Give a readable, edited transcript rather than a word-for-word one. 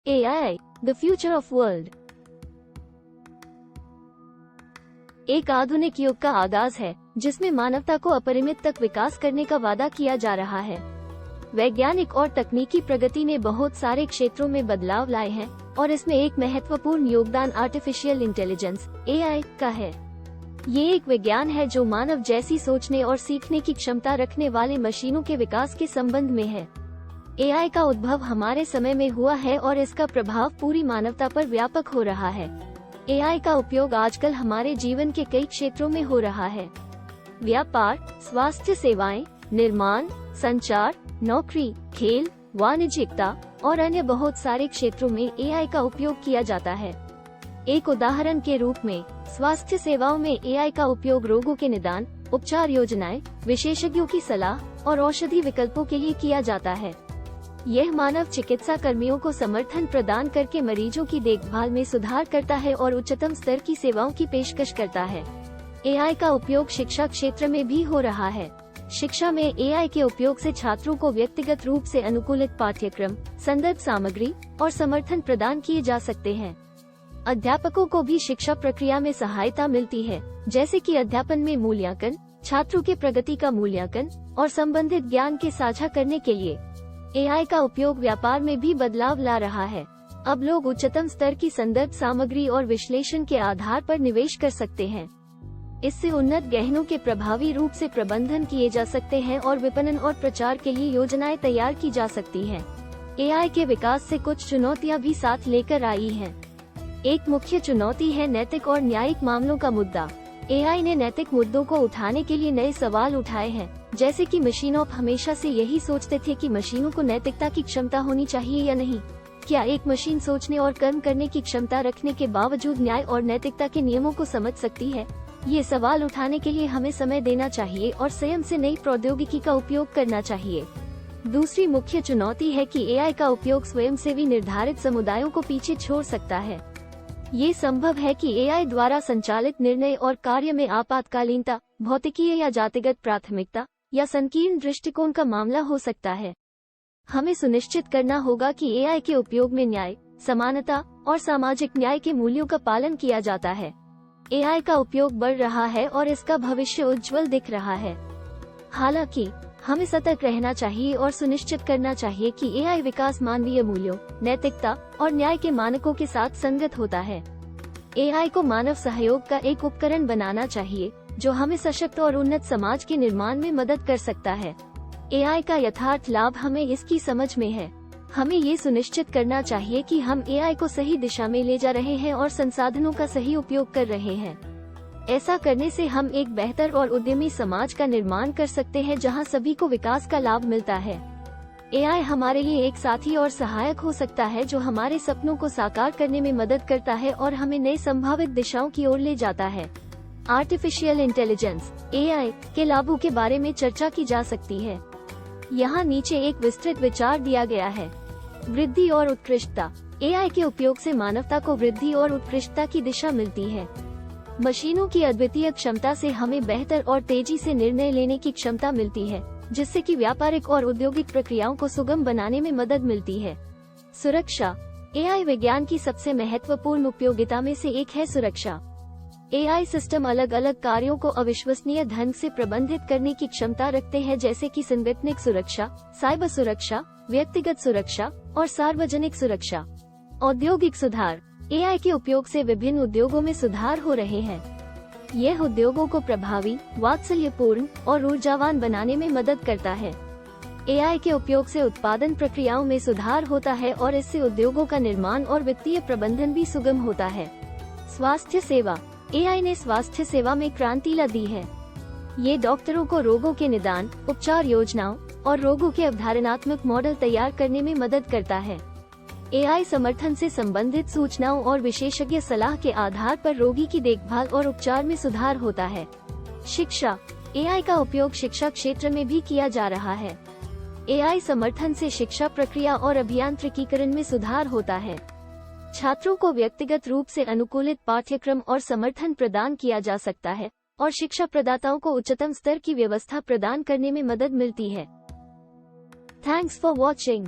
AI, the future of world। एक आधुनिक युग का आगाज है जिसमें मानवता को अपरिमित तक विकास करने का वादा किया जा रहा है। वैज्ञानिक और तकनीकी प्रगति ने बहुत सारे क्षेत्रों में बदलाव लाए हैं और इसमें एक महत्वपूर्ण योगदान आर्टिफिशियल इंटेलिजेंस (AI) का है। ये एक विज्ञान है जो मानव जैसी सोचने और सीखने की क्षमता रखने वाले मशीनों के विकास के संबंध में है। AI का उद्भव हमारे समय में हुआ है और इसका प्रभाव पूरी मानवता पर व्यापक हो रहा है। AI का उपयोग आजकल हमारे जीवन के कई क्षेत्रों में हो रहा है। व्यापार, स्वास्थ्य सेवाएं, निर्माण, संचार, नौकरी, खेल, वाणिज्यिकता और अन्य बहुत सारे क्षेत्रों में AI का उपयोग किया जाता है। एक उदाहरण के रूप में स्वास्थ्य सेवाओं में AI का उपयोग रोगों के निदान, उपचार योजनाएं, विशेषज्ञों की सलाह और औषधि विकल्पों के लिए किया जाता है। यह मानव चिकित्सा कर्मियों को समर्थन प्रदान करके मरीजों की देखभाल में सुधार करता है और उच्चतम स्तर की सेवाओं की पेशकश करता है। AI का उपयोग शिक्षा क्षेत्र में भी हो रहा है। शिक्षा में AI के उपयोग से छात्रों को व्यक्तिगत रूप से अनुकूलित पाठ्यक्रम, संदर्भ सामग्री और समर्थन प्रदान किए जा सकते हैं। अध्यापकों को भी शिक्षा प्रक्रिया में सहायता मिलती है, जैसे कि अध्यापन में मूल्यांकन, छात्रों के प्रगति का मूल्यांकन और संबंधित ज्ञान के साझा करने के लिए। AI का उपयोग व्यापार में भी बदलाव ला रहा है। अब लोग उच्चतम स्तर की संदर्भ सामग्री और विश्लेषण के आधार पर निवेश कर सकते हैं। इससे उन्नत गहनों के प्रभावी रूप से प्रबंधन किए जा सकते हैं और विपणन और प्रचार के लिए योजनाएं तैयार की जा सकती हैं। AI के विकास से कुछ चुनौतियां भी साथ लेकर आई हैं। एक मुख्य चुनौती है नैतिक और न्यायिक मामलों का मुद्दा। AI ने नैतिक मुद्दों को उठाने के लिए नए सवाल उठाए हैं, जैसे कि मशीनों हमेशा से यही सोचते थे कि मशीनों को नैतिकता की क्षमता होनी चाहिए या नहीं। क्या एक मशीन सोचने और कर्म करने की क्षमता रखने के बावजूद न्याय और नैतिकता के नियमों को समझ सकती है? ये सवाल उठाने के लिए हमें समय देना चाहिए और स्वयं से नई प्रौद्योगिकी का उपयोग करना चाहिए। दूसरी मुख्य चुनौती है कि AI का उपयोग स्वयंसेवी निर्धारित समुदायों को पीछे छोड़ सकता है। ये संभव है कि AI द्वारा संचालित निर्णय और कार्य में आपातकालीनता, भौतिकीय या जातिगत प्राथमिकता या संकीर्ण दृष्टिकोण का मामला हो सकता है। हमें सुनिश्चित करना होगा कि AI के उपयोग में न्याय, समानता और सामाजिक न्याय के मूल्यों का पालन किया जाता है। AI का उपयोग बढ़ रहा है और इसका भविष्य उज्जवल दिख रहा है। हालांकि हमें सतर्क रहना चाहिए और सुनिश्चित करना चाहिए कि AI विकास मानवीय मूल्यों, नैतिकता और न्याय के मानकों के साथ संगत होता है। AI को मानव सहयोग का एक उपकरण बनाना चाहिए जो हमें सशक्त और उन्नत समाज के निर्माण में मदद कर सकता है। AI का यथार्थ लाभ हमें इसकी समझ में है। हमें ये सुनिश्चित करना चाहिए कि हम AI को सही दिशा में ले जा रहे हैं और संसाधनों का सही उपयोग कर रहे हैं। ऐसा करने से हम एक बेहतर और उद्यमी समाज का निर्माण कर सकते हैं जहां सभी को विकास का लाभ मिलता है। AI हमारे लिए एक साथी और सहायक हो सकता है जो हमारे सपनों को साकार करने में मदद करता है और हमें नई संभावित दिशाओं की ओर ले जाता है। आर्टिफिशियल इंटेलिजेंस (AI) के लाभों के बारे में चर्चा की जा सकती है। यहाँ नीचे एक विस्तृत विचार दिया गया है। वृद्धि और उत्कृष्टता। AI के उपयोग से मानवता को वृद्धि और उत्कृष्टता की दिशा मिलती है। मशीनों की अद्वितीय क्षमता से हमें बेहतर और तेजी से निर्णय लेने की क्षमता मिलती है, जिससे कि व्यापारिक और औद्योगिक प्रक्रियाओं को सुगम बनाने में मदद मिलती है। सुरक्षा। AI विज्ञान की सबसे महत्वपूर्ण उपयोगिता में से एक है सुरक्षा। AI सिस्टम अलग अलग कार्यों को अविश्वसनीय ढंग से प्रबंधित करने की क्षमता रखते हैं, जैसे कि संगठनिक सुरक्षा, साइबर सुरक्षा, व्यक्तिगत सुरक्षा और सार्वजनिक सुरक्षा। औद्योगिक सुधार। AI के उपयोग से विभिन्न उद्योगों में सुधार हो रहे हैं। यह उद्योगों को प्रभावी, वात्सल्यपूर्ण और ऊर्जावान बनाने में मदद करता है। AI के उपयोग से उत्पादन प्रक्रियाओं में सुधार होता है और इससे उद्योगों का निर्माण और वित्तीय प्रबंधन भी सुगम होता है। स्वास्थ्य सेवा। AI ने स्वास्थ्य सेवा में क्रांति ला दी है। ये डॉक्टरों को रोगों के निदान, उपचार योजनाओं और रोगों के अवधारणात्मक मॉडल तैयार करने में मदद करता है। AI समर्थन से संबंधित सूचनाओं और विशेषज्ञ सलाह के आधार पर रोगी की देखभाल और उपचार में सुधार होता है। शिक्षा। AI का उपयोग शिक्षा क्षेत्र में भी किया जा रहा है। AI समर्थन से शिक्षा प्रक्रिया और अभियांत्रिकीकरण में सुधार होता है। छात्रों को व्यक्तिगत रूप से अनुकूलित पाठ्यक्रम और समर्थन प्रदान किया जा सकता है और शिक्षा प्रदाताओं को उच्चतम स्तर की व्यवस्था प्रदान करने में मदद मिलती है। Thanks for watching.